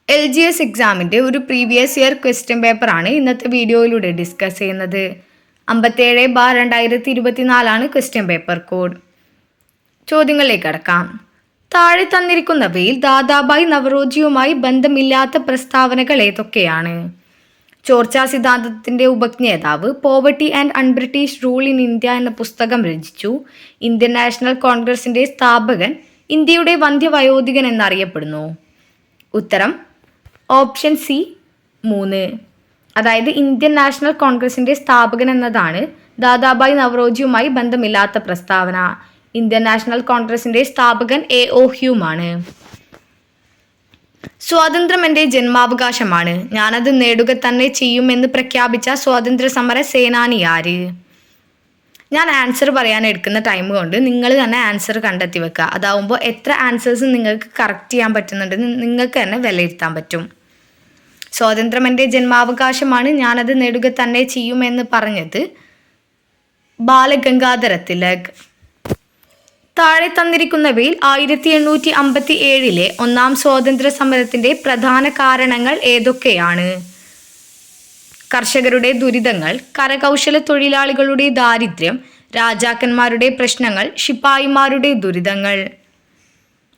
LGS എക്സാമിൻ്റെ ഒരു previous year question പേപ്പറാണ് ഇന്നത്തെ വീഡിയോയിലൂടെ ഡിസ്കസ് ചെയ്യുന്നത്. 57/2024 ക്വസ്റ്റ്യൻ പേപ്പർ കോഡ്. ചോദ്യങ്ങളിലേക്ക് കടക്കാം. താഴെ തന്നിരിക്കുന്നവയിൽ ദാദാഭായ് നവറോജിയുമായി ബന്ധമില്ലാത്ത പ്രസ്താവനകൾ ഏതൊക്കെയാണ്? ചോർച്ചാ സിദ്ധാന്തത്തിൻ്റെ ഉപജ്ഞേതാവ്, poverty and unBritish rule in India എന്ന പുസ്തകം രചിച്ചു. ഇന്ത്യൻ നാഷണൽ കോൺഗ്രസിൻ്റെ സ്ഥാപകൻ, ഇന്ത്യയുടെ വന്ധ്യവയോധികൻ എന്നറിയപ്പെടുന്നു. ഉത്തരം ഓപ്ഷൻ സി 3. അതായത് ഇന്ത്യൻ നാഷണൽ കോൺഗ്രസിൻ്റെ സ്ഥാപകൻ എന്നതാണ് ദാദാഭായ് നവറോജിയുമായി ബന്ധമില്ലാത്ത പ്രസ്താവന. ഇന്ത്യൻ നാഷണൽ കോൺഗ്രസിൻ്റെ സ്ഥാപകൻ A.O. ഹ്യൂമാണ്. സ്വാതന്ത്ര്യം എൻ്റെ ജന്മാവകാശമാണ്, ഞാനത് നേടുക തന്നെ ചെയ്യുമെന്ന് പ്രഖ്യാപിച്ച സ്വാതന്ത്ര്യ സമര സേനാനി ആര്? ഞാൻ ആൻസർ പറയാൻ എടുക്കുന്ന ടൈം കൊണ്ട് നിങ്ങൾ തന്നെ ആൻസർ കണ്ടെത്തി വെക്കുക. അതാവുമ്പോൾ എത്ര ആൻസേഴ്സ് നിങ്ങൾക്ക് കറക്റ്റ് ചെയ്യാൻ പറ്റുന്നുണ്ടെന്ന് നിങ്ങൾക്ക് തന്നെ വിലയിരുത്താൻ പറ്റും. സ്വാതന്ത്ര്യം എൻ്റെ ജന്മാവകാശമാണ്, ഞാനത് നേടുക തന്നെ ചെയ്യുമെന്ന് പറഞ്ഞത് ബാലഗംഗാധര തിലക്. താഴെ തന്നിരിക്കുന്നവയിൽ 1857 ഒന്നാം സ്വാതന്ത്ര്യ സമരത്തിൻ്റെ പ്രധാന കാരണങ്ങൾ ഏതൊക്കെയാണ്? കർഷകരുടെ ദുരിതങ്ങൾ, കരകൗശല തൊഴിലാളികളുടെ ദാരിദ്ര്യം, രാജാക്കന്മാരുടെ പ്രശ്നങ്ങൾ, ശിപ്പായിമാരുടെ ദുരിതങ്ങൾ.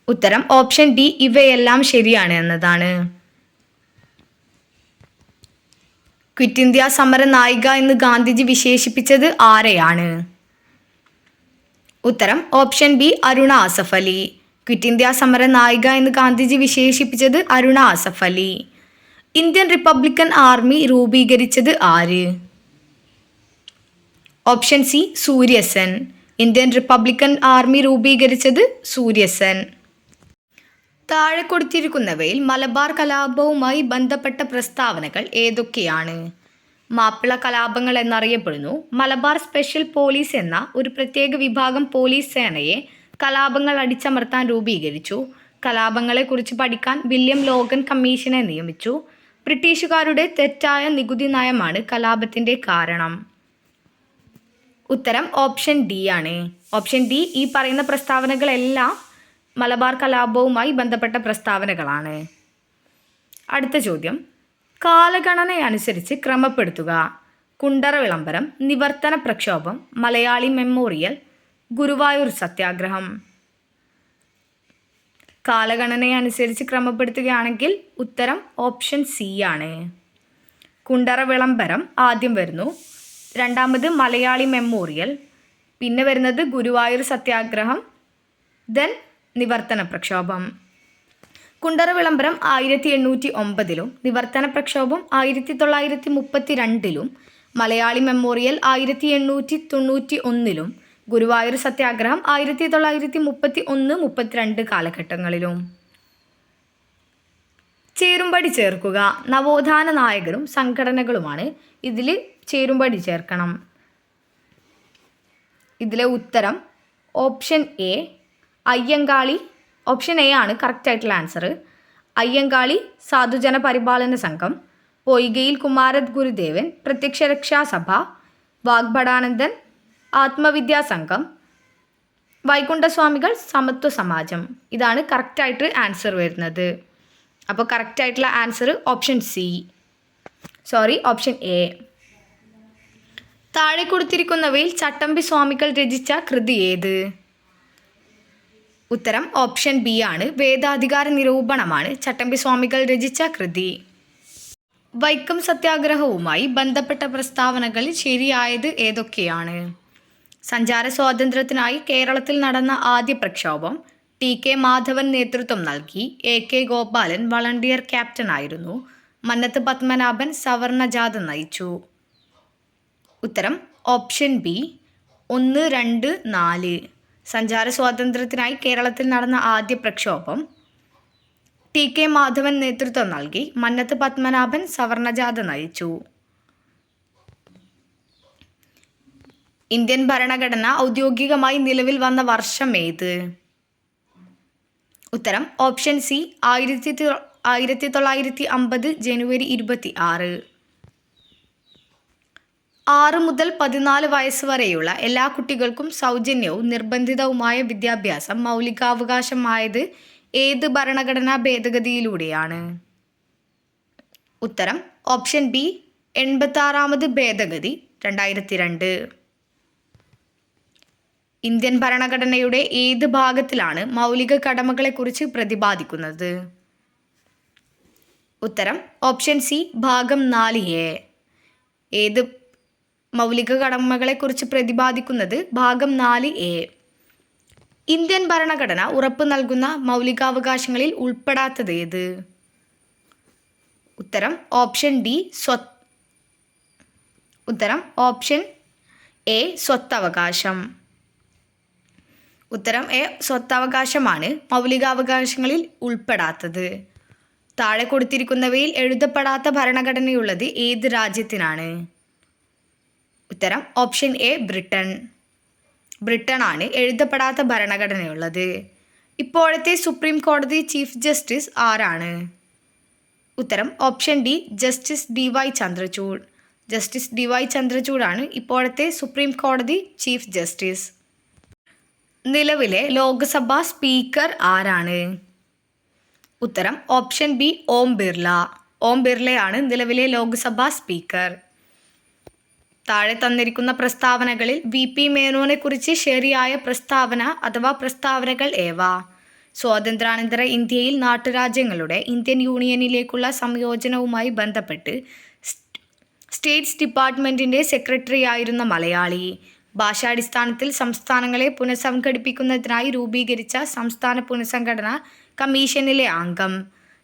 ഉത്തരം ഓപ്ഷൻ ഡി, ഇവയെല്ലാം ശരിയാണ് എന്നതാണ്. ക്വിറ്റ് ഇന്ത്യ സമര നായിക എന്ന് ഗാന്ധിജി വിശേഷിപ്പിച്ചത് ആരെയാണ്? ഉത്തരം option B, Aruna Asaf Ali. Quit India സമര നായിക എന്ന് ഗാന്ധിജി വിശേഷിപ്പിച്ചത് Aruna Asaf Ali. Indian Republican army രൂപീകരിച്ചത് ആര്? Option C, Surya Sen. Indian Republican army രൂപീകരിച്ചത് സൂര്യസെൻ. താഴെ കൊടുത്തിരിക്കുന്നവയിൽ മലബാർ കലാപവുമായി ബന്ധപ്പെട്ട പ്രസ്താവനകൾ ഏതൊക്കെയാണ്? മാപ്പിള കലാപങ്ങൾ എന്നറിയപ്പെടുന്നു. മലബാർ സ്പെഷ്യൽ പോലീസ് എന്ന ഒരു പ്രത്യേക വിഭാഗം പോലീസ് സേനയെ കലാപങ്ങൾ അടിച്ചമർത്താൻ രൂപീകരിച്ചു. കലാപങ്ങളെക്കുറിച്ച് പഠിക്കാൻ വില്യം ലോഗൻ കമ്മീഷനെ നിയമിച്ചു. ബ്രിട്ടീഷുകാരുടെ തെറ്റായ നികുതി നയമാണ് കലാപത്തിൻ്റെ കാരണം. ഉത്തരം ഓപ്ഷൻ ഡി ആണ്. ഓപ്ഷൻ ഡി, ഈ പറയുന്ന പ്രസ്താവനകളെല്ലാം മലബാർ കലാപവുമായി ബന്ധപ്പെട്ട പ്രസ്താവനകളാണ്. അടുത്ത ചോദ്യം, കാലഗണനയനുസരിച്ച് ക്രമപ്പെടുത്തുക. കുണ്ടറ വിളംബരം, നിവർത്തന പ്രക്ഷോഭം, മലയാളി മെമ്മോറിയൽ, ഗുരുവായൂർ സത്യാഗ്രഹം. കാലഗണനയനുസരിച്ച് ക്രമപ്പെടുത്തുകയാണെങ്കിൽ ഉത്തരം ഓപ്ഷൻ സി ആണ്. കുണ്ടറ വിളംബരം ആദ്യം വരുന്നു, രണ്ടാമത് മലയാളി മെമ്മോറിയൽ, പിന്നെ വരുന്നത് ഗുരുവായൂർ സത്യാഗ്രഹം, ദെൻ നിവർത്തന പ്രക്ഷോഭം. കുണ്ടറ വിളംബരം 1809 നിവർത്തന പ്രക്ഷോഭം 1932 മലയാളി മെമ്മോറിയൽ 1891 ഗുരുവായൂർ സത്യാഗ്രഹം 1931-32 കാലഘട്ടങ്ങളിലും. ചേരുംപടി ചേർക്കുക. നവോത്ഥാന നായകരും സംഘടനകളുമാണ്. ഇതിൽ ചേരുംപടി ചേർക്കണം. ഇതിലെ ഉത്തരം option A, Ayyankali. Option A ആണ് കറക്റ്റ് ആയിട്ടുള്ള ആൻസർ. അയ്യങ്കാളി സാധുജന പരിപാലന സംഘം, പൊയ്കയിൽ കുമാര ഗുരുദേവൻ, പ്രത്യക്ഷരക്ഷാ സഭ, വാഗ്ഭടാനന്ദൻ ആത്മവിദ്യാ സംഘം, വൈകുണ്ഠസ്വാമികൾ സമത്വ സമാജം. ഇതാണ് കറക്റ്റായിട്ട് ആൻസർ വരുന്നത്. അപ്പോൾ കറക്റ്റായിട്ടുള്ള answer option C, option A. താഴെ കൊടുത്തിരിക്കുന്നവയിൽ ചട്ടമ്പി സ്വാമികൾ രചിച്ച കൃതി ഏത്? ഉത്തരം ഓപ്ഷൻ ബി ആണ്. വേദാധികാര നിരൂപണമാണ് ചട്ടമ്പി സ്വാമികൾ രചിച്ച കൃതി. വൈക്കം സത്യാഗ്രഹവുമായി ബന്ധപ്പെട്ട പ്രസ്താവനകളിൽ ശരിയായത് ഏതൊക്കെയാണ്? സഞ്ചാര സ്വാതന്ത്ര്യത്തിനായി കേരളത്തിൽ നടന്ന ആദ്യ പ്രക്ഷോഭം, T.K. മാധവൻ നേതൃത്വം നൽകി, A.K. ഗോപാലൻ വളണ്ടിയർ ക്യാപ്റ്റനായിരുന്നു, മന്നത്ത് പത്മനാഭൻ സവർണ ജാഥ നയിച്ചു. ഉത്തരം ഓപ്ഷൻ ബി 1, 2, 4. സഞ്ചാര സ്വാതന്ത്ര്യത്തിനായി കേരളത്തിൽ നടന്ന ആദ്യ പ്രക്ഷോഭം, T.K. മാധവൻ നേതൃത്വം നൽകി, മന്നത്ത് പത്മനാഭൻ സവർണജാഥ നയിച്ചു. ഇന്ത്യൻ ഭരണഘടന ഔദ്യോഗികമായി നിലവിൽ വന്ന വർഷം ഏത്? ഉത്തരം ഓപ്ഷൻ സി 1950 ജനുവരി 26. 6 മുതൽ 14 വയസ്സ് വരെയുള്ള എല്ലാ കുട്ടികൾക്കും സൗജന്യവും നിർബന്ധിതവുമായ വിദ്യാഭ്യാസം മൗലികാവകാശമായത് ഏത് ഭരണഘടനാ ഭേദഗതിയിലൂടെയാണ്? ഉത്തരം ഓപ്ഷൻ ബി 86ാമത് ഭേദഗതി 2002. ഇന്ത്യൻ ഭരണഘടനയുടെ ഏത് ഭാഗത്തിലാണ് മൗലിക കടമകളെക്കുറിച്ച് പ്രതിപാദിക്കുന്നത്? ഉത്തരം ഓപ്ഷൻ സി ഭാഗം 4A. ഏത് മൗലിക കടമകളെക്കുറിച്ച് പ്രതിപാദിക്കുന്നത്? ഭാഗം 4A. ഇന്ത്യൻ ഭരണഘടന ഉറപ്പു നൽകുന്ന മൗലികാവകാശങ്ങളിൽ ഉൾപ്പെടാത്തത് ഏത്? ഉത്തരം ഓപ്ഷൻ ഡി ഉത്തരം ഓപ്ഷൻ എ സ്വത്തവകാശം. ഉത്തരം എ സ്വത്തവകാശമാണ് മൗലികാവകാശങ്ങളിൽ ഉൾപ്പെടാത്തത്. താഴെ കൊടുത്തിരിക്കുന്നവയിൽ എഴുതപ്പെടാത്ത ഭരണഘടനയുള്ളത് ഏത് രാജ്യത്തിനാണ്? ഉത്തരം ഓപ്ഷൻ എ ബ്രിട്ടൻ ആണ് എഴുതപ്പെടാത്ത ഭരണഘടനയുള്ളത്. ഇപ്പോഴത്തെ സുപ്രീം കോടതി ചീഫ് ജസ്റ്റിസ് ആരാണ്? ഉത്തരം option D justice DY Chandrachud. Justice DY ചന്ദ്രചൂഡാണ് ഇപ്പോഴത്തെ സുപ്രീം കോടതി ചീഫ് ജസ്റ്റിസ്. നിലവിലെ ലോക്സഭാ സ്പീക്കർ ആരാണ്? ഉത്തരം ഓപ്ഷൻ ബി ഓം ബിർള. ഓം ബിർളയാണ് നിലവിലെ ലോക്സഭാ സ്പീക്കർ. താഴെ തന്നിരിക്കുന്ന പ്രസ്താവനകളിൽ VP മേനോനെ കുറിച്ച് ശരിയായ പ്രസ്താവന അഥവാ പ്രസ്താവനകൾ ഏവ? സ്വാതന്ത്ര്യാനന്തര ഇന്ത്യയിൽ നാട്ടുരാജ്യങ്ങളുടെ ഇന്ത്യൻ യൂണിയനിലേക്കുള്ള സംയോജനവുമായി ബന്ധപ്പെട്ട് സ്റ്റേറ്റ്സ് ഡിപ്പാർട്ട്മെൻറ്റിൻ്റെ സെക്രട്ടറിയായിരുന്ന മലയാളി. ഭാഷാടിസ്ഥാനത്തിൽ സംസ്ഥാനങ്ങളെ പുനഃസംഘടിപ്പിക്കുന്നതിനായി രൂപീകരിച്ച സംസ്ഥാന പുനഃസംഘടനാ കമ്മീഷനിലെ അംഗം.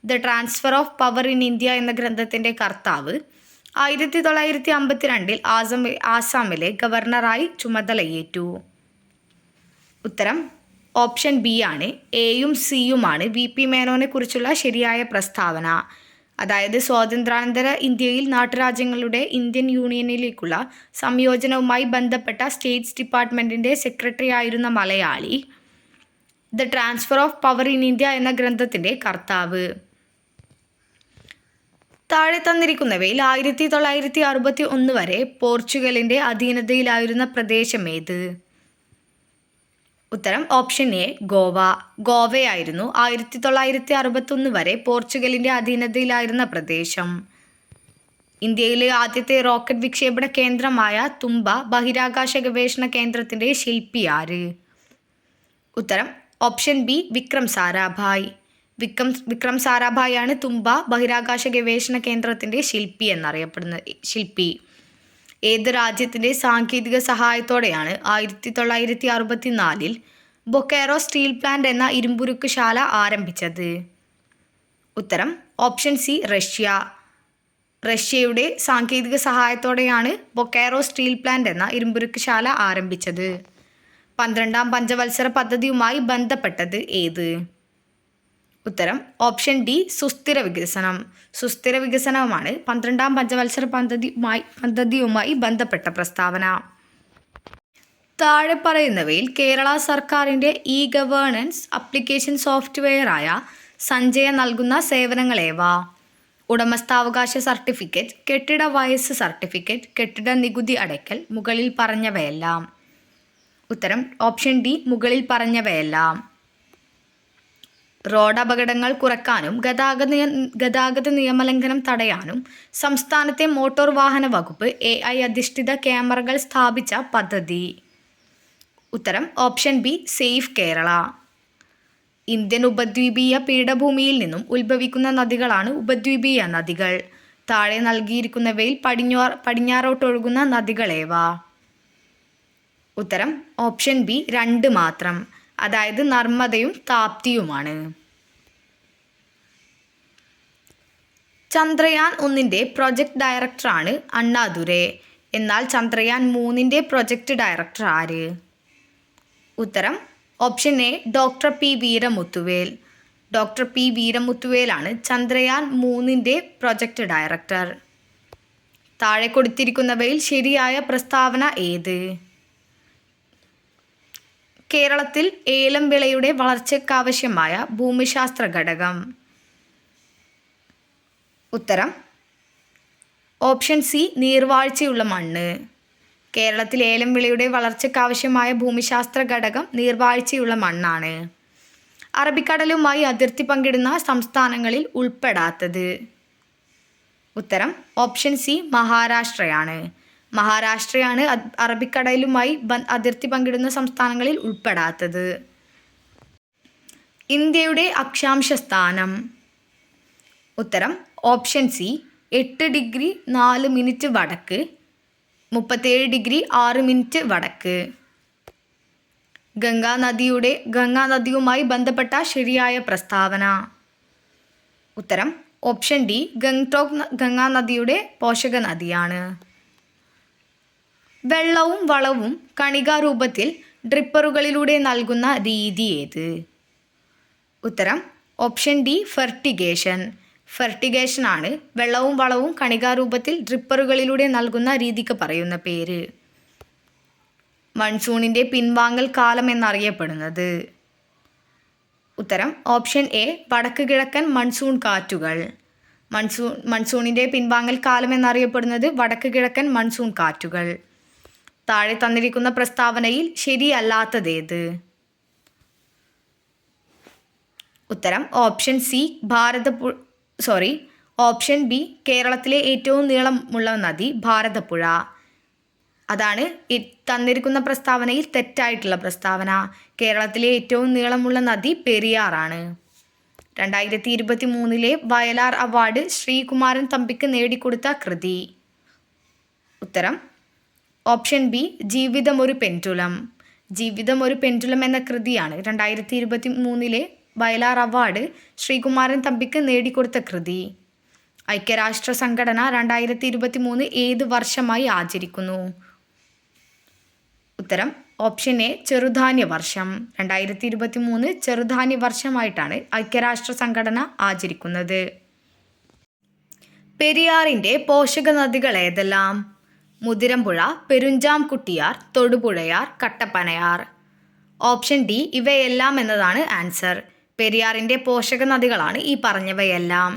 The transfer of power in India എന്ന ഗ്രന്ഥത്തിൻ്റെ കർത്താവ്. 1952 ആസാമിലെ ഗവർണറായി ചുമതലയേറ്റു. ഉത്തരം ഓപ്ഷൻ ബി ആണ്. എയും സിയുമാണ് VP മേനോനെ കുറിച്ചുള്ള ശരിയായ പ്രസ്താവന. അതായത് സ്വാതന്ത്ര്യാനന്തര ഇന്ത്യയിൽ നാട്ടുരാജ്യങ്ങളുടെ ഇന്ത്യൻ യൂണിയനിലേക്കുള്ള സംയോജനവുമായി ബന്ധപ്പെട്ട സ്റ്റേറ്റ്സ് ഡിപ്പാർട്ട്മെൻറ്റിൻ്റെ സെക്രട്ടറി ആയിരുന്ന Malayali. The transfer of power in India എന്ന ഗ്രന്ഥത്തിൻ്റെ കർത്താവ്. താഴെ തന്നിരിക്കുന്നവയിൽ 1961 വരെ പോർച്ചുഗലിൻ്റെ അധീനതയിലായിരുന്ന പ്രദേശം ഏത്? ഉത്തരം ഓപ്ഷൻ എ ഗോവയായിരുന്നു 1961 വരെ പോർച്ചുഗലിൻ്റെ അധീനതയിലായിരുന്ന പ്രദേശം. ഇന്ത്യയിലെ ആദ്യത്തെ റോക്കറ്റ് വിക്ഷേപണ കേന്ദ്രമായ തുമ്പ ബഹിരാകാശ ഗവേഷണ കേന്ദ്രത്തിൻ്റെ ശില്പി ആര്? ഉത്തരം ഓപ്ഷൻ ബി വിക്രം സാരാഭായ്. വിക്രം സാരാഭായാണ് തുമ്പ ബഹിരാകാശ ഗവേഷണ കേന്ദ്രത്തിൻ്റെ ശില്പി എന്നറിയപ്പെടുന്ന ശില്പി. ഏത് രാജ്യത്തിൻ്റെ സാങ്കേതിക സഹായത്തോടെയാണ് 1964 ബൊക്കാറോ സ്റ്റീൽ പ്ലാന്റ് എന്ന ഇരുമ്പുരുക്ക് ശാല ആരംഭിച്ചത്? ഉത്തരം ഓപ്ഷൻ സി റഷ്യയുടെ സാങ്കേതിക സഹായത്തോടെയാണ് ബൊക്കാറോ സ്റ്റീൽ പ്ലാന്റ് എന്ന ഇരുമ്പുരുക്ക് ശാല ആരംഭിച്ചത്. 12ാം പഞ്ചവത്സര പദ്ധതിയുമായി ബന്ധപ്പെട്ടത് ഏത്? ഉത്തരം ഓപ്ഷൻ ഡി സുസ്ഥിര വികസനമാണ് 12ാം പഞ്ചവത്സര പദ്ധതിയുമായി ബന്ധപ്പെട്ട പ്രസ്താവന. താഴെ പറയുന്നവയിൽ കേരള സർക്കാരിൻ്റെ ഗവേണൻസ് ആപ്ലിക്കേഷൻ സോഫ്റ്റ്വെയറായ സഞ്ജയ നൽകുന്ന സേവനങ്ങളേവ? ഉടമസ്ഥാവകാശ സർട്ടിഫിക്കറ്റ്, കെട്ടിട വയസ്സ് സർട്ടിഫിക്കറ്റ്, കെട്ടിട നികുതി അടയ്ക്കൽ, മുകളിൽ പറഞ്ഞവയെല്ലാം. ഉത്തരം ഓപ്ഷൻ ഡി മുകളിൽ പറഞ്ഞവയെല്ലാം. റോഡ് അപകടങ്ങൾ കുറയ്ക്കാനും ഗതാഗത നിയമലംഘനം തടയാനും സംസ്ഥാനത്തെ മോട്ടോർ വാഹന വകുപ്പ് AI അധിഷ്ഠിത ക്യാമറകൾ സ്ഥാപിച്ച പദ്ധതി? ഉത്തരം option be safe Kerala. Indian ഉപദ്വീപീയ പീഠഭൂമിയിൽ നിന്നും ഉത്ഭവിക്കുന്ന നദികളാണ് ഉപദ്വീപീയ നദികൾ. താഴെ നൽകിയിരിക്കുന്നവയിൽ പടിഞ്ഞാറോട്ടൊഴുകുന്ന നദികളേവ? ഉത്തരം ഓപ്ഷൻ ബി 2 മാത്രം, അതായത് നർമ്മദയും താപ്തിയുമാണ്. ചന്ദ്രയാൻ 1ൻ്റെ പ്രൊജക്ട് ഡയറക്ടറാണ് അണ്ണാദുരൈ. എന്നാൽ ചന്ദ്രയാൻ 3ൻ്റെ പ്രൊജക്ട് ഡയറക്ടർ ആര്? ഉത്തരം ഓപ്ഷൻ എ ഡോക്ടർ പി വീരമുത്തുവേലാണ് ചന്ദ്രയാൻ 3ൻ്റെ പ്രൊജക്ട് ഡയറക്ടർ. താഴെ കൊടുത്തിരിക്കുന്നവയിൽ ശരിയായ പ്രസ്താവന ഏത്? കേരളത്തിൽ ഏലം വിളയുടെ വളർച്ചയ്ക്കാവശ്യമായ ഭൂമിശാസ്ത്ര ഘടകം? ഉത്തരം ഓപ്ഷൻ സി നീർവാഴ്ചയുള്ള മണ്ണ്. കേരളത്തിൽ ഏലം വിളയുടെ വളർച്ചയ്ക്കാവശ്യമായ ഭൂമിശാസ്ത്ര ഘടകം നീർവാഴ്ചയുള്ള മണ്ണാണ്. അറബിക്കടലുമായി അതിർത്തി പങ്കിടുന്ന സംസ്ഥാനങ്ങളിൽ ഉൾപ്പെടാത്തത്? ഉത്തരം ഓപ്ഷൻ സി മഹാരാഷ്ട്രയാണ്. മഹാരാഷ്ട്രയാണ് അറബിക്കടലുമായി അതിർത്തി പങ്കിടുന്ന സംസ്ഥാനങ്ങളിൽ ഉൾപ്പെടാത്തത്. ഇന്ത്യയുടെ അക്ഷാംശ സ്ഥാനം. ഉത്തരം ഓപ്ഷൻ സി 8 ഡിഗ്രി 4 മിനിറ്റ് വടക്ക്, 37 ഡിഗ്രി 6 മിനിറ്റ് വടക്ക്. ഗംഗാനദിയുമായി ബന്ധപ്പെട്ട ശരിയായ പ്രസ്താവന. ഉത്തരം ഓപ്ഷൻ ഡി ഗംഗാനദിയുടെ പോഷക നദിയാണ്. വെള്ളവും വളവും കണികാരൂപത്തിൽ ഡ്രിപ്പറുകളിലൂടെ നൽകുന്ന രീതി ഏത്? ഉത്തരം ഓപ്ഷൻ ഡി ഫെർട്ടിഗേഷൻ ആണ് വെള്ളവും വളവും കണികാരൂപത്തിൽ ഡ്രിപ്പറുകളിലൂടെ നൽകുന്ന രീതിക്ക് പറയുന്ന പേര്. മൺസൂണിൻ്റെ പിൻവാങ്ങൽ കാലം എന്നറിയപ്പെടുന്നത്. ഉത്തരം ഓപ്ഷൻ എ വടക്ക് കിഴക്കൻ മൺസൂൺ കാറ്റുകൾ. മൺസൂണിൻ്റെ പിൻവാങ്ങൽ കാലം എന്നറിയപ്പെടുന്നത് വടക്ക് കിഴക്കൻ മൺസൂൺ കാറ്റുകൾ. താഴെ തന്നിരിക്കുന്ന പ്രസ്താവനയിൽ ശരിയല്ലാത്തതേത്? ഉത്തരം ഓപ്ഷൻ സി ഓപ്ഷൻ ബി കേരളത്തിലെ ഏറ്റവും നീളമുള്ള നദി ഭാരതപ്പുഴ. അതാണ് തന്നിരിക്കുന്ന പ്രസ്താവനയിൽ തെറ്റായിട്ടുള്ള പ്രസ്താവന. കേരളത്തിലെ ഏറ്റവും നീളമുള്ള നദി പെരിയാറാണ്. 2023 വയലാർ അവാർഡ് ശ്രീകുമാരൻ തമ്പിക്ക് നേടിക്കൊടുത്ത കൃതി. ഉത്തരം ഓപ്ഷൻ ബി ജീവിതം ഒരു പെൻഡുലം എന്ന കൃതിയാണ് 2023 വയലാർ അവാർഡ് ശ്രീകുമാരൻ തമ്പിക്ക് നേടിക്കൊടുത്ത കൃതി. ഐക്യരാഷ്ട്ര സംഘടന 2023 ഏത് വർഷമായി ആചരിക്കുന്നു? ഉത്തരം ഓപ്ഷൻ എ ചെറുധാന്യ വർഷം. 2023 ചെറുധാന്യ വർഷമായിട്ടാണ് ഐക്യരാഷ്ട്ര സംഘടന ആചരിക്കുന്നത്. പെരിയാറിൻ്റെ പോഷക നദികൾ ഏതെല്ലാം? മുതിരമ്പുഴ, പെരുഞ്ചാംകുട്ടിയാർ, തൊടുപുഴയാർ, കട്ടപ്പനയാർ. ഓപ്ഷൻ ഡി ഇവയെല്ലാം എന്നതാണ് ആൻസർ. പെരിയാറിൻ്റെ പോഷക നദികളാണ് ഈ പറഞ്ഞവയെല്ലാം.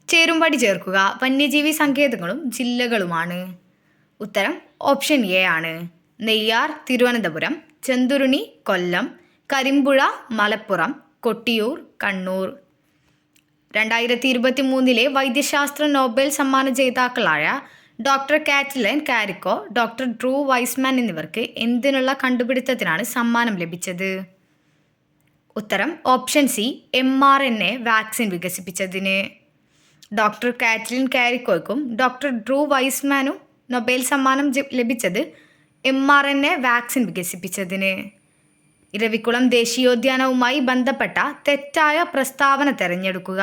ചേരുംപടി ചേർക്കുക. വന്യജീവി സങ്കേതങ്ങളും ജില്ലകളുമാണ്. ഉത്തരം ഓപ്ഷൻ എ ആണ്. നെയ്യാർ തിരുവനന്തപുരം, ചെന്തുരുണി കൊല്ലം, കരിമ്പുഴ മലപ്പുറം, കൊട്ടിയൂർ കണ്ണൂർ. 2023 വൈദ്യശാസ്ത്ര നോബൽ സമ്മാന ജേതാക്കളായ doctor Katalin Kariko, doctor Drew Weissman എന്നിവർക്ക് എന്തിനുള്ള കണ്ടുപിടുത്തത്തിനാണ് സമ്മാനം ലഭിച്ചത്? ഉത്തരം ഓപ്ഷൻ സി mRNA വാക്സിൻ വികസിപ്പിച്ചതിന്. ഡോക്ടർ കാറ്റ്ലിൻ കാരിക്കോയ്ക്കും ഡോക്ടർ ഡ്രൂ വൈസ്മാനും നൊബേൽ സമ്മാനം ലഭിച്ചത് mRNA വാക്സിൻ വികസിപ്പിച്ചതിന്. ഇരവിക്കുളം ദേശീയോദ്യാനവുമായി ബന്ധപ്പെട്ട തെറ്റായ പ്രസ്താവന തിരഞ്ഞെടുക്കുക.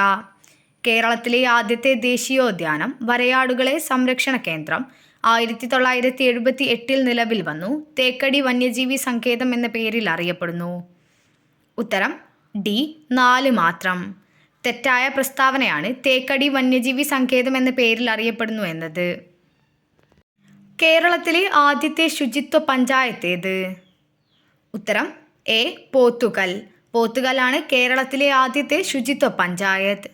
കേരളത്തിലെ ആദ്യത്തെ ദേശീയോദ്യാനം വരയാടുകളെ സംരക്ഷണ കേന്ദ്രം 1978 നിലവിൽ വന്നു. തേക്കടി വന്യജീവി സങ്കേതം എന്ന പേരിൽ അറിയപ്പെടുന്നു. ഉത്തരം ഡി 4 മാത്രം. തെറ്റായ പ്രസ്താവനയാണ് തേക്കടി വന്യജീവി സങ്കേതം എന്ന പേരിൽ അറിയപ്പെടുന്നു എന്നത്. കേരളത്തിലെ ആദ്യത്തെ ശുചിത്വ പഞ്ചായത്ത് ഏത്? ഉത്തരം എ പോത്തുകലാണ് കേരളത്തിലെ ആദ്യത്തെ ശുചിത്വ പഞ്ചായത്ത്.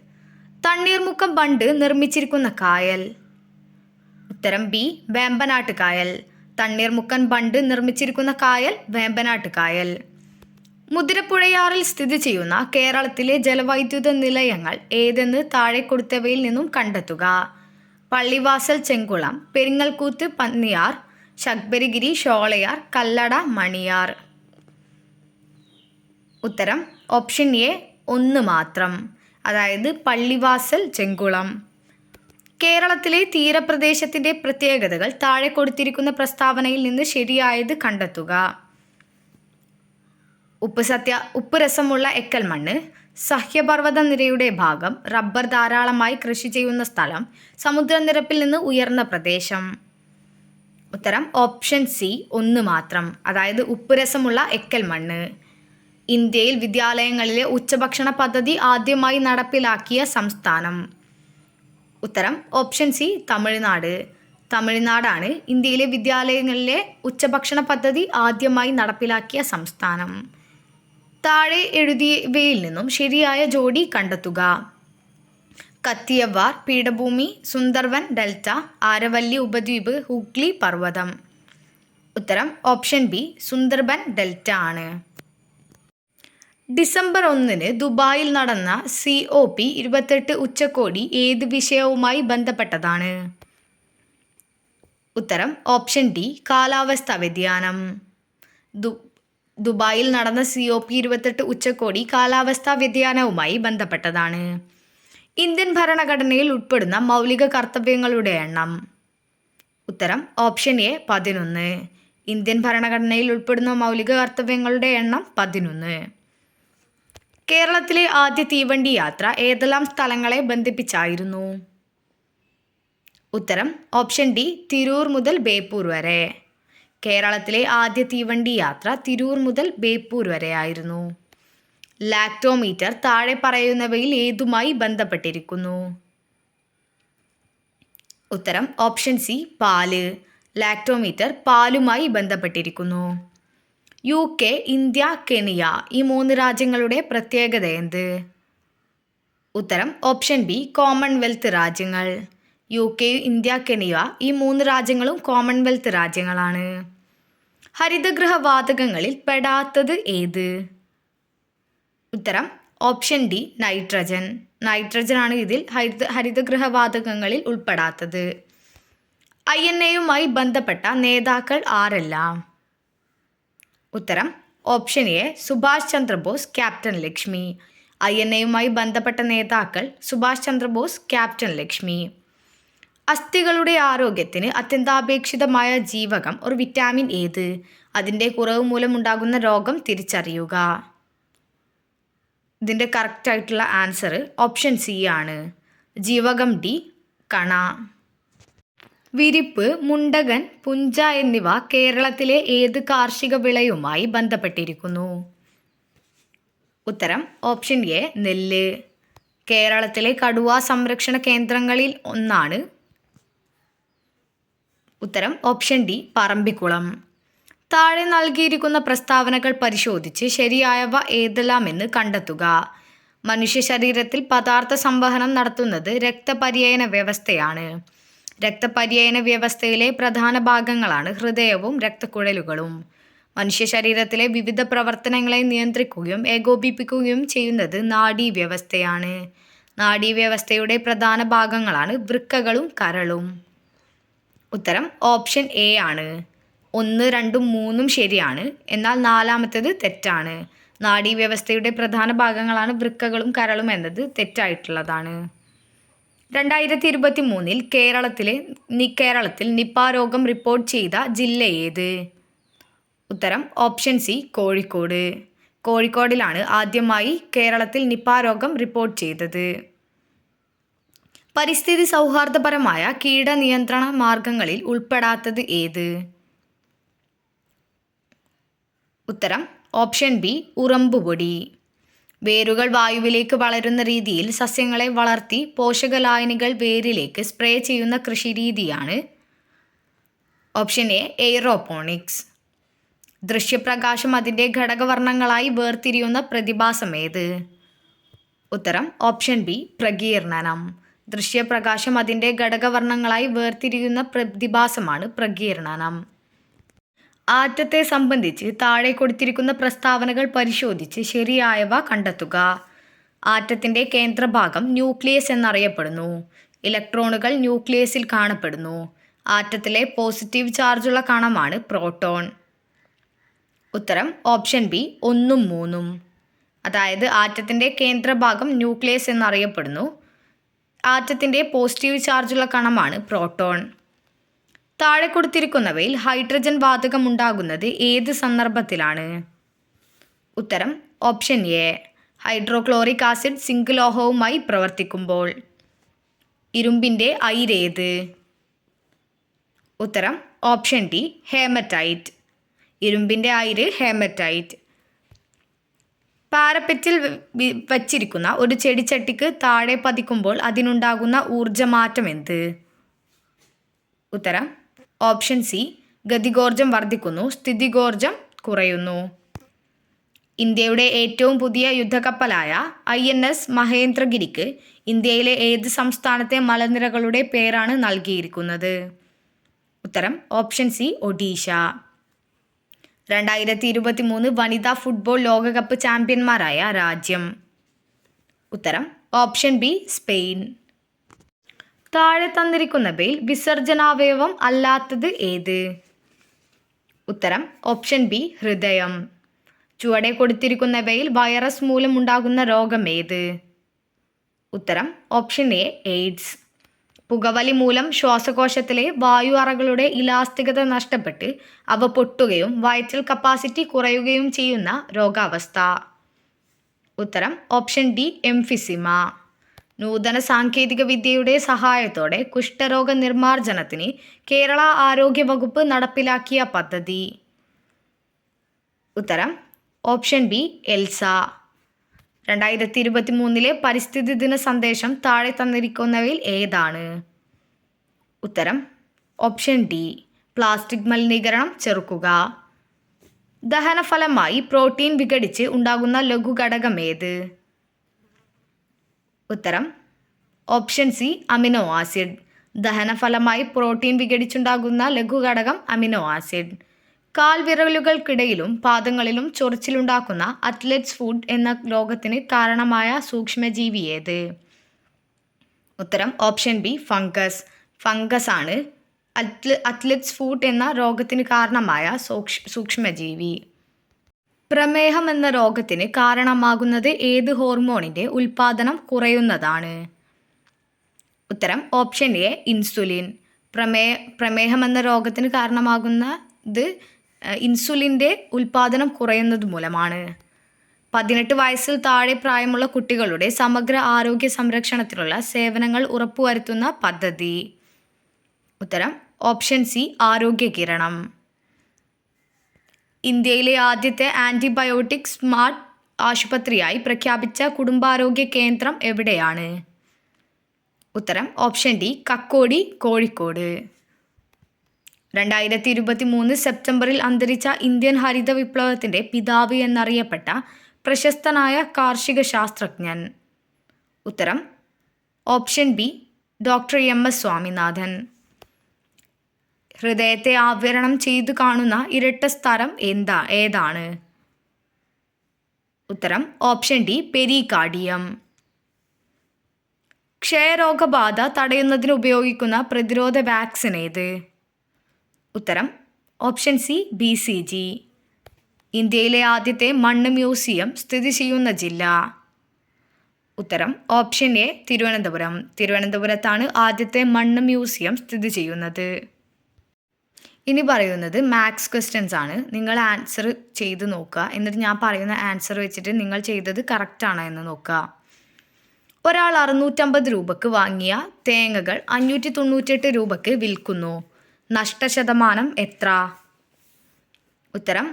തണ്ണീർമുക്കം ബണ്ട് നിർമ്മിച്ചിരിക്കുന്ന കായൽ. ഉത്തരം ബി വേമ്പനാട്ട് കായൽ. തണ്ണീർമുക്കം ബണ്ട് നിർമ്മിച്ചിരിക്കുന്ന കായൽ വേമ്പനാട്ട് കായൽ. മുതിരപ്പുഴയാറിൽ സ്ഥിതി ചെയ്യുന്ന കേരളത്തിലെ ജലവൈദ്യുത നിലയങ്ങൾ ഏതെന്ന് താഴെ കൊടുത്തവയിൽ നിന്നും കണ്ടെത്തുക. പള്ളിവാസൽ ചെങ്കുളം, പെരിങ്ങൽകൂത്ത് പന്നിയാർ, ശക്ബരിഗിരി ഷോളയാർ, കല്ലട മണിയാർ. ഉത്തരം ഓപ്ഷൻ എ 1 മാത്രം, അതായത് പള്ളിവാസൽ ചെങ്കുളം. കേരളത്തിലെ തീരപ്രദേശത്തിൻ്റെ പ്രത്യേകതകൾ താഴെ കൊടുത്തിരിക്കുന്ന പ്രസ്താവനയിൽ നിന്ന് ശരിയായത് കണ്ടെത്തുക. ഉപ്പ് രസമുള്ള എക്കൽ മണ്ണ്, സഹ്യപർവ്വത നിരയുടെ ഭാഗം, റബ്ബർ ധാരാളമായി കൃഷി ചെയ്യുന്ന സ്ഥലം, സമുദ്രനിരപ്പിൽ നിന്ന് ഉയർന്ന പ്രദേശം. ഉത്തരം ഓപ്ഷൻ സി 1 മാത്രം, അതായത് ഉപ്പ് രസമുള്ള എക്കൽ മണ്ണ്. ഇന്ത്യയിൽ വിദ്യാലയങ്ങളിലെ ഉച്ചഭക്ഷണ പദ്ധതി ആദ്യമായി നടപ്പിലാക്കിയ സംസ്ഥാനം. ഉത്തരം ഓപ്ഷൻ സി തമിഴ്നാടാണ് ഇന്ത്യയിലെ വിദ്യാലയങ്ങളിലെ ഉച്ചഭക്ഷണ പദ്ധതി ആദ്യമായി നടപ്പിലാക്കിയ സംസ്ഥാനം. താഴെ എഴുതിയവയിൽ നിന്നും ശരിയായ ജോഡി കണ്ടെത്തുക. കത്തിയവാർ പീഠഭൂമി, സുന്ദർവൻ ഡെൽറ്റ, ആരവല്ലി ഉപദ്വീപ്, ഹുഗ്ലി പർവ്വതം. ഉത്തരം ഓപ്ഷൻ ബി സുന്ദർബൻ ഡെൽറ്റ ആണ്. ഡിസംബർ 1 ദുബായിൽ നടന്ന COP28 ഉച്ചകോടി ഏത് വിഷയവുമായി ബന്ധപ്പെട്ടതാണ്? ഉത്തരം ഓപ്ഷൻ ഡി കാലാവസ്ഥാ വ്യതിയാനം. ദുബായിൽ നടന്ന COP28 ഉച്ചകോടി കാലാവസ്ഥാ വ്യതിയാനവുമായി ബന്ധപ്പെട്ടതാണ്. ഇന്ത്യൻ ഭരണഘടനയിൽ ഉൾപ്പെടുന്ന മൗലിക കർത്തവ്യങ്ങളുടെ എണ്ണം. ഉത്തരം ഓപ്ഷൻ എ 11. ഇന്ത്യൻ ഭരണഘടനയിൽ ഉൾപ്പെടുന്ന മൗലിക കർത്തവ്യങ്ങളുടെ എണ്ണം 11. കേരളത്തിലെ ആദ്യ തീവണ്ടി യാത്ര ഏതെല്ലാം സ്ഥലങ്ങളെ ബന്ധിപ്പിച്ചായിരുന്നു? ഉത്തരം ഓപ്ഷൻ ഡി തിരൂർ മുതൽ ബേപ്പൂർ വരെ. കേരളത്തിലെ ആദ്യ തീവണ്ടി യാത്ര തിരൂർ മുതൽ ബേപ്പൂർ വരെയായിരുന്നു. ലാക്ടോമീറ്റർ താഴെ പറയുന്നവയിൽ ഏതുമായി ബന്ധപ്പെട്ടിരിക്കുന്നു? ഉത്തരം ഓപ്ഷൻ സി പാല്. ലാക്ടോമീറ്റർ പാലുമായി ബന്ധപ്പെട്ടിരിക്കുന്നു. UK, ഇന്ത്യ, കെനിയ ഈ 3 രാജ്യങ്ങളുടെ പ്രത്യേകത എന്ത്? ഉത്തരം ഓപ്ഷൻ ബി കോമൺവെൽത്ത് രാജ്യങ്ങൾ. UK, ഇന്ത്യ, കെനിയ ഈ 3 രാജ്യങ്ങളും കോമൺവെൽത്ത് രാജ്യങ്ങളാണ്. ഹരിതഗൃഹ വാതകങ്ങളിൽ പെടാത്തത് ഏത്? ഉത്തരം ഓപ്ഷൻ ഡി നൈട്രജൻ. നൈട്രജനാണ് ഇതിൽ ഹരിതഗൃഹ വാതകങ്ങളിൽ ഉൾപ്പെടാത്തത്. INA-യുമായി ബന്ധപ്പെട്ട നേതാക്കൾ ആരെല്ലാം? ഉത്തരം option A Subhash Chandra Bose, captain Lakshmi. INA-യുമായി ബന്ധപ്പെട്ട നേതാക്കൾ സുഭാഷ് ചന്ദ്രബോസ്, ക്യാപ്റ്റൻ ലക്ഷ്മി. അസ്ഥികളുടെ ആരോഗ്യത്തിന് അത്യന്താപേക്ഷിതമായ ജീവകം ഒരു വിറ്റാമിൻ ഏത്? അതിൻ്റെ കുറവ് മൂലമുണ്ടാകുന്ന രോഗം തിരിച്ചറിയുക. ഇതിൻ്റെ കറക്റ്റായിട്ടുള്ള ആൻസർ ഓപ്ഷൻ സി ആണ്. ജീവകം ഡി കണ. വിരിപ്പ്, മുണ്ടകൻ, പുഞ്ച എന്നിവ കേരളത്തിലെ ഏത് കാർഷിക വിളയുമായി ബന്ധപ്പെട്ടിരിക്കുന്നു? ഉത്തരം ഓപ്ഷൻ എ നെല്ല്. കേരളത്തിലെ കടുവ സംരക്ഷണ കേന്ദ്രങ്ങളിൽ ഒന്നാണ്. ഉത്തരം ഓപ്ഷൻ ഡി പറമ്പിക്കുളം. താഴെ നൽകിയിരിക്കുന്ന പ്രസ്താവനകൾ പരിശോധിച്ച് ശരിയായവ ഏതെല്ലാമെന്ന് കണ്ടെത്തുക. മനുഷ്യ ശരീരത്തിൽ പദാർത്ഥ സംവഹനം നടത്തുന്നത് രക്തപര്യന വ്യവസ്ഥയാണ്. രക്തപര്യന വ്യവസ്ഥയിലെ പ്രധാന ഭാഗങ്ങളാണ് ഹൃദയവും രക്തക്കുഴലുകളും. മനുഷ്യ ശരീരത്തിലെ വിവിധ പ്രവർത്തനങ്ങളെ നിയന്ത്രിക്കുകയും ഏകോപിപ്പിക്കുകയും ചെയ്യുന്നത് നാഡീവ്യവസ്ഥയാണ്. നാഡീവ്യവസ്ഥയുടെ പ്രധാന ഭാഗങ്ങളാണ് വൃക്കകളും കരളും. ഉത്തരം ഓപ്ഷൻ എ ആണ്. 1, 2, 3 ശരിയാണ്, എന്നാൽ 4-മത്തേത് തെറ്റാണ്. നാഡീവ്യവസ്ഥയുടെ പ്രധാന ഭാഗങ്ങളാണ് വൃക്കകളും കരളും എന്നത് തെറ്റായിട്ടുള്ളതാണ്. 2023 കേരളത്തിൽ നിപ്പ രോഗം റിപ്പോർട്ട് ചെയ്ത ജില്ല ഏത്? ഉത്തരം ഓപ്ഷൻ സി കോഴിക്കോട്. കോഴിക്കോടിലാണ് ആദ്യമായി കേരളത്തിൽ നിപ്പ രോഗം റിപ്പോർട്ട് ചെയ്തത്. പരിസ്ഥിതി സൗഹാർദ്ദപരമായ കീടനിയന്ത്രണ മാർഗങ്ങളിൽ ഉൾപ്പെടാത്തത് ഏത്? ഉത്തരം ഓപ്ഷൻ ബി ഉറമ്പുപൊടി. വേരുകൾ വായുവിലേക്ക് വളരുന്ന രീതിയിൽ സസ്യങ്ങളെ വളർത്തി പോഷകലായനികൾ വേരിലേക്ക് സ്പ്രേ ചെയ്യുന്ന കൃഷിരീതിയാണ് ഓപ്ഷൻ എ എയ്റോപോണിക്സ്. ദൃശ്യപ്രകാശം അതിൻ്റെ ഘടകവർണ്ണങ്ങളായി വേർതിരിയുന്ന പ്രതിഭാസം ഏത്? ഉത്തരം ഓപ്ഷൻ ബി പ്രകീർണനം. ദൃശ്യപ്രകാശം അതിൻ്റെ ഘടകവർണ്ണങ്ങളായി വേർതിരിയുന്ന പ്രതിഭാസമാണ് പ്രകീർണനം. ആറ്റത്തെ സംബന്ധിച്ച് താഴെ കൊടുത്തിരിക്കുന്ന പ്രസ്താവനകൾ പരിശോധിച്ച് ശരിയായവ കണ്ടെത്തുക. ആറ്റത്തിൻ്റെ കേന്ദ്രഭാഗം ന്യൂക്ലിയസ് എന്നറിയപ്പെടുന്നു. ഇലക്ട്രോണുകൾ ന്യൂക്ലിയസിൽ കാണപ്പെടുന്നു. ആറ്റത്തിലെ പോസിറ്റീവ് ചാർജുള്ള കണമാണ് പ്രോട്ടോൺ. ഉത്തരം ഓപ്ഷൻ ബി 1ഉം 3ഉം. അതായത് ആറ്റത്തിൻ്റെ കേന്ദ്രഭാഗം ന്യൂക്ലിയസ് എന്നറിയപ്പെടുന്നു. ആറ്റത്തിൻ്റെ പോസിറ്റീവ് ചാർജുള്ള കണമാണ് പ്രോട്ടോൺ. താഴെ കൊടുത്തിരിക്കുന്നവയിൽ ഹൈഡ്രജൻ വാതകം ഉണ്ടാകുന്നത് ഏത് സന്ദർഭത്തിലാണ്? ഉത്തരം option A hydrochloric acid zinc ലോഹവുമായി പ്രവർത്തിക്കുമ്പോൾ. ഇരുമ്പിൻ്റെ അയിരേത്? ഉത്തരം ഓപ്ഷൻ ഡി ഹേമറ്റൈറ്റ്. ഇരുമ്പിൻ്റെ അയിര് ഹേമറ്റൈറ്റ്. പാരപ്പെറ്റിൽ വച്ചിരിക്കുന്ന ഒരു ചെടിച്ചട്ടിക്ക് താഴെ പതിക്കുമ്പോൾ അതിനുണ്ടാകുന്ന ഊർജ്ജമാറ്റം എന്ത്? ഉത്തരം ഓപ്ഷൻ സി ഗതികോർജം വർദ്ധിക്കുന്നു, സ്ഥിതികോർജം കുറയുന്നു. ഇന്ത്യയുടെ ഏറ്റവും പുതിയ യുദ്ധക്കപ്പലായ INS മഹേന്ദ്രഗിരിക്ക് ഇന്ത്യയിലെ ഏത് സംസ്ഥാനത്തെ മലനിരകളുടെ പേരാണ് നൽകിയിരിക്കുന്നത്? ഉത്തരം ഓപ്ഷൻ സി ഒഡീഷ. 2023 വനിതാ ഫുട്ബോൾ ലോകകപ്പ് ചാമ്പ്യന്മാരായ രാജ്യം? ഉത്തരം ഓപ്ഷൻ ബി സ്പെയിൻ. താഴെ തന്നിരിക്കുന്നവയിൽ വിസർജനാവയവം അല്ലാത്തത് ഏത്? ഉത്തരം ഓപ്ഷൻ ബി ഹൃദയം. ചുവടെ കൊടുത്തിരിക്കുന്നവയിൽ വൈറസ് മൂലം ഉണ്ടാകുന്ന രോഗം ഏത്? ഉത്തരം ഓപ്ഷൻ എ എയ്ഡ്സ്. പുകവലി മൂലം ശ്വാസകോശത്തിലെ വായു അറകളുടെ ഇലാസ്തികത നഷ്ടപ്പെട്ട് അവ പൊട്ടുകയും വൈറ്റൽ കപ്പാസിറ്റി കുറയുകയും ചെയ്യുന്ന രോഗാവസ്ഥ. ഉത്തരം ഓപ്ഷൻ ഡി എംഫിസിമ. നൂതന സാങ്കേതിക വിദ്യയുടെ സഹായത്തോടെ കുഷ്ഠരോഗ നിർമ്മാർജ്ജനത്തിന് കേരള ആരോഗ്യ വകുപ്പ് നടപ്പിലാക്കിയ പദ്ധതി. ഉത്തരം ഓപ്ഷൻ ബി എൽസ. 2023 പരിസ്ഥിതി ദിന സന്ദേശം താഴെ തന്നിരിക്കുന്നവയിൽ ഏതാണ്? ഉത്തരം ഓപ്ഷൻ ഡി പ്ലാസ്റ്റിക് മലിനീകരണം ചെറുക്കുക. ദഹനഫലമായി പ്രോട്ടീൻ വിഘടിച്ച് ഉണ്ടാകുന്ന ലഘുഘടകം ഏത്? ഉത്തരം ഓപ്ഷൻ സി അമിനോ ആസിഡ്. ദഹനഫലമായി പ്രോട്ടീൻ വിഘടിച്ചുണ്ടാകുന്ന ലഘുഘടകം അമിനോ ആസിഡ്. കാൽവിരലുകൾക്കിടയിലും പാദങ്ങളിലും ചൊറിച്ചിലുണ്ടാക്കുന്ന അത്ലറ്റ്സ് ഫുഡ് എന്ന രോഗത്തിന് കാരണമായ സൂക്ഷ്മജീവി ഏത്? ഉത്തരം ഓപ്ഷൻ ബി ഫംഗസ്. ഫംഗസ് ആണ് അത്ലറ്റ്സ് ഫുഡ് എന്ന രോഗത്തിന് കാരണമായ സൂക്ഷ്മജീവി. പ്രമേഹം എന്ന രോഗത്തിന് കാരണമാകുന്നത് ഏത് ഹോർമോണിൻ്റെ ഉൽപ്പാദനം കുറയുന്നതാണ്? ഉത്തരം ഓപ്ഷൻ എ ഇൻസുലിൻ. പ്രമേഹം എന്ന രോഗത്തിന് കാരണമാകുന്നത് ഇൻസുലിൻ്റെ ഉൽപ്പാദനം കുറയുന്നത് മൂലമാണ്. 18 വയസ്സിൽ താഴെ പ്രായമുള്ള കുട്ടികളുടെ സമഗ്ര ആരോഗ്യ സംരക്ഷണത്തിനുള്ള സേവനങ്ങൾ ഉറപ്പുവരുത്തുന്ന പദ്ധതി. ഉത്തരം ഓപ്ഷൻ സി ആരോഗ്യ കിരണം. ഇന്ത്യയിലെ ആദ്യത്തെ ആൻറ്റിബയോട്ടിക് സ്മാർട്ട് ആശുപത്രിയായി പ്രഖ്യാപിച്ച കുടുംബാരോഗ്യ കേന്ദ്രം എവിടെയാണ്? ഉത്തരം ഓപ്ഷൻ ഡി കക്കോടി, കോഴിക്കോട്. 2023 സെപ്റ്റംബറിൽ അന്തരിച്ച ഇന്ത്യൻ ഹരിത വിപ്ലവത്തിൻ്റെ പിതാവ് എന്നറിയപ്പെട്ട പ്രശസ്തനായ കാർഷിക ശാസ്ത്രജ്ഞൻ. ഉത്തരം option B doctor MS Swaminathan. ഹൃദയത്തെ ആവരണം ചെയ്തു കാണുന്ന ഇരട്ട സ്ഥലം ഏതാണ്? ഉത്തരം ഓപ്ഷൻ ഡി പെരികാർഡിയം. ക്ഷയരോഗബാധ തടയുന്നതിന് ഉപയോഗിക്കുന്ന പ്രതിരോധ വാക്സിൻ ഏത്? ഉത്തരം ഓപ്ഷൻ സി BCG. ഇന്ത്യയിലെ ആദ്യത്തെ മണ്ണ് മ്യൂസിയം സ്ഥിതി ചെയ്യുന്ന ജില്ല? ഉത്തരം ഓപ്ഷൻ എ തിരുവനന്തപുരം. തിരുവനന്തപുരത്താണ് ആദ്യത്തെ മണ്ണ് മ്യൂസിയം സ്ഥിതി ചെയ്യുന്നത്. ഇനി പറയുന്നത് മാത്സ് ക്വസ്റ്റ്യൻസ് ആണ്. നിങ്ങൾ ആൻസർ ചെയ്ത് നോക്കുക. എന്നിട്ട് ഞാൻ പറയുന്ന ആൻസർ വെച്ചിട്ട് നിങ്ങൾ ചെയ്തത് കറക്റ്റാണോ എന്ന് നോക്കുക. ഒരാൾ 650 രൂപക്ക് വാങ്ങിയ തേങ്ങകൾ 598 രൂപക്ക് വിൽക്കുന്നു. നഷ്ടശതമാനം എത്ര? ഉത്തരം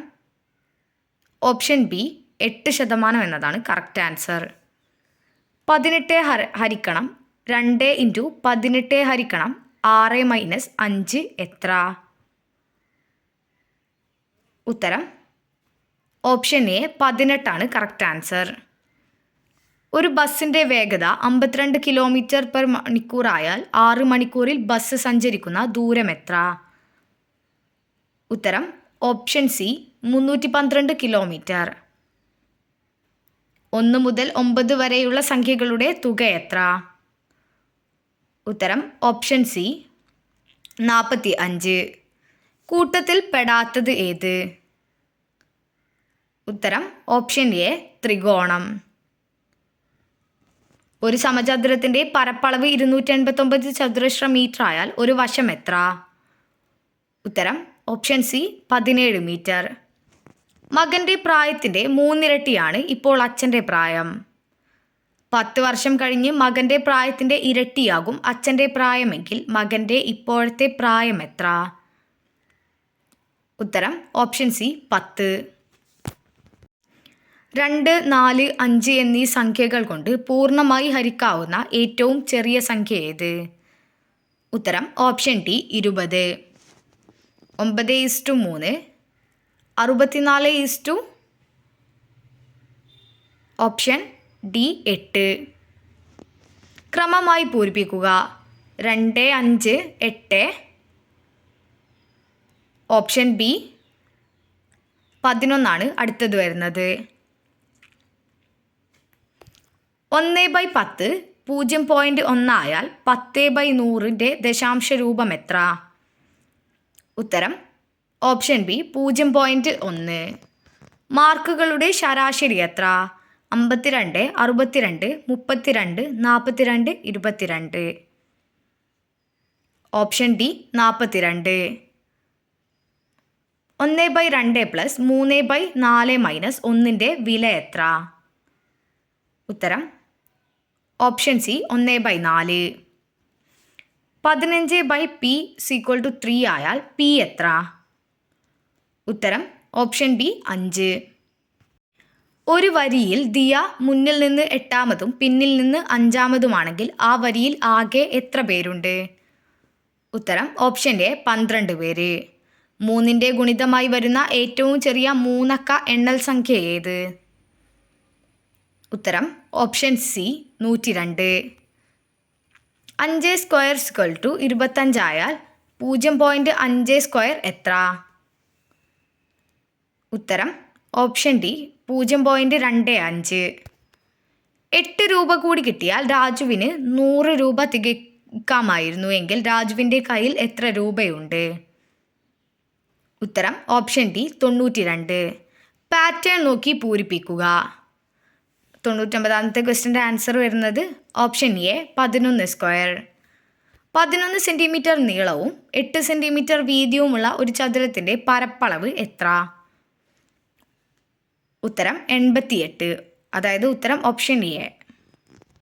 ഓപ്ഷൻ ബി 8% എന്നതാണ് കറക്റ്റ് ആൻസർ. 18 ഹരിക്കണം 2 × 18 ഹരിക്കണം 6 - 5 എത്ര? ഉത്തരം ഓപ്ഷൻ എ 18 ആണ് കറക്റ്റ് ആൻസർ. ഒരു ബസ്സിൻ്റെ വേഗത 52 km/മണിക്കൂർ ആയാൽ 6 മണിക്കൂറിൽ ബസ് സഞ്ചരിക്കുന്ന ദൂരം എത്ര? ഉത്തരം ഓപ്ഷൻ സി 312 കിലോമീറ്റർ. 1 മുതൽ 9 വരെയുള്ള സംഖ്യകളുടെ തുക എത്ര? ഉത്തരം ഓപ്ഷൻ സി 45. കൂട്ടത്തിൽ പെടാത്തത് ഏത്? ഉത്തരം ഓപ്ഷൻ എ ത്രികോണം. ഒരു സമചതുരത്തിൻ്റെ പരപ്പളവ് 289 ചതുരശ്ര മീറ്റർ ആയാൽ ഒരു വശം എത്ര? ഉത്തരം ഓപ്ഷൻ സി 17 മീറ്റർ. മകൻ്റെ പ്രായത്തിൻ്റെ 3 ഇരട്ടിയാണ് ഇപ്പോൾ അച്ഛൻ്റെ പ്രായം. 10 വർഷം കഴിഞ്ഞ് മകൻ്റെ പ്രായത്തിൻ്റെ ഇരട്ടിയാകും അച്ഛൻ്റെ പ്രായമെങ്കിൽ മകൻ്റെ ഇപ്പോഴത്തെ പ്രായം എത്ര? ഉത്തരം ഓപ്ഷൻ സി 10. 2, 4, 5 എന്നീ സംഖ്യകൾ കൊണ്ട് പൂർണ്ണമായി ഹരിക്കാവുന്ന ഏറ്റവും ചെറിയ സംഖ്യ ഏത്? ഉത്തരം ഓപ്ഷൻ ഡി 20. 9:3, 64 option D 8. ക്രമമായി പൂരിപ്പിക്കുക. 2, 5, 8 ഓപ്ഷൻ ബി 11 അടുത്തത് വരുന്നത്. 1/10 0.1 ആയാൽ 10/100ൻ്റെ ദശാംശ രൂപം എത്ര? ഉത്തരം ഓപ്ഷൻ ബി 0.1. മാർക്കുകളുടെ ശരാശരി എത്ര? 52, 62, 32, 42, 22. Option D 42. 1/2 പ്ലസ് 3/4 മൈനസ് 1ൻ്റെ വില എത്ര? ഉത്തരം ഓപ്ഷൻ സി 1/4. 15/p = 3 ആയാൽ p എത്ര? ഉത്തരം ഓപ്ഷൻ ബി 5. ഒരു വരിയിൽ ദിയ മുന്നിൽ നിന്ന് 8-മതും പിന്നിൽ നിന്ന് 5-മതുമാണെങ്കിൽ ആ വരിയിൽ ആകെ എത്ര പേരുണ്ട്? ഉത്തരം ഓപ്ഷൻ എ 12 പേര്. 3ൻ്റെ ഗുണിതമായി വരുന്ന ഏറ്റവും ചെറിയ 3 അക്ക എണ്ണൽ സംഖ്യ ഏത്? ഉത്തരം ഓപ്ഷൻ സി 102. 5² = 25 ആയാൽ 0.5² എത്ര? ഉത്തരം ഓപ്ഷൻ ഡി 0.25. 8 രൂപ കൂടി കിട്ടിയാൽ രാജുവിന് 100 രൂപ തികക്കാമായിരുന്നു എങ്കിൽ രാജുവിൻ്റെ കയ്യിൽ എത്ര രൂപയുണ്ട്? ഉത്തരം ഓപ്ഷൻ ഡി 92. പാറ്റേൺ നോക്കി പൂരിപ്പിക്കുക. 99ാമത്തെ ക്വസ്റ്റ്യൻ്റെ ആൻസർ വരുന്നത് ഓപ്ഷൻ എ 11². 11 സെൻറ്റിമീറ്റർ നീളവും 8 സെൻറ്റിമീറ്റർ വീതിയുമുള്ള ഒരു ചതുരത്തിൻ്റെ പരപ്പളവ് എത്ര? ഉത്തരം 88. അതായത് ഉത്തരം ഓപ്ഷൻ എ.